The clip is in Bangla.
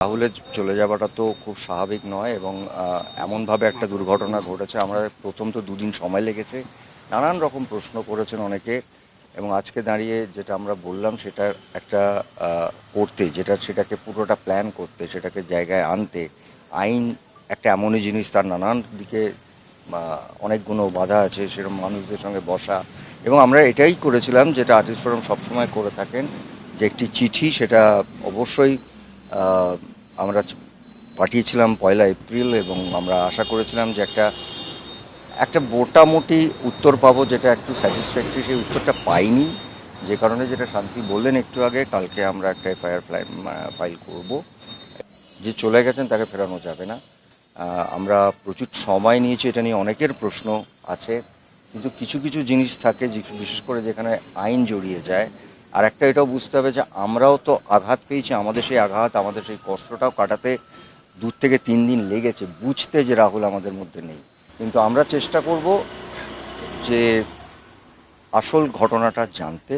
রাহুলের চলে যাওয়াটা তো খুব স্বাভাবিক নয় এবং এমনভাবে একটা দুর্ঘটনা ঘটেছে। আমরা প্রথম তো দুদিন সময় লেগেছে, নানান রকম প্রশ্ন করেছেন অনেকে, এবং আজকে দাঁড়িয়ে যেটা আমরা বললাম সেটা একটা করতে, সেটাকে পুরোটা প্ল্যান করতে, সেটাকে জায়গায় আনতে আইন একটা এমনই জিনিস, তার নানান দিকে অনেকগুলো বাধা আছে, সেরকম মানুষদের সঙ্গে বসা। এবং আমরা এটাই করেছিলাম যেটা আর্টিস্ট ফোরাম সবসময় করে থাকেন, যে একটি চিঠি, সেটা অবশ্যই আহ, আমরা পাঠিয়েছিলাম 1 এপ্রিল, এবং আমরা আশা করেছিলাম যে একটা একটা মোটামুটি উত্তর পাবো, যেটা একটু স্যাটিসফ্যাক্টরি। সেই উত্তরটা পাইনি, যে কারণে যেটা শান্তি বললেন একটু আগে, কালকে আমরা একটা এফআইআর ফাইল করব। যে চলে গেছেন তাকে ফেরানো যাবে না। আমরা প্রচুর সময় নিয়েছি, এটা নিয়ে অনেকের প্রশ্ন আছে, কিন্তু কিছু কিছু জিনিস থাকে বিশেষ করে যেখানে আইন জড়িয়ে যায়। আর একটা এটাও বুঝতে হবে যে আমরাও তো আঘাত পেয়েছি, আমাদের সেই আঘাত, আমাদের সেই কষ্টটাও কাটাতে 2 থেকে 3 দিন লেগেছে, বুঝতে যে রাহুল আমাদের মধ্যে নেই। কিন্তু আমরা চেষ্টা করব যে আসল ঘটনাটা জানতে,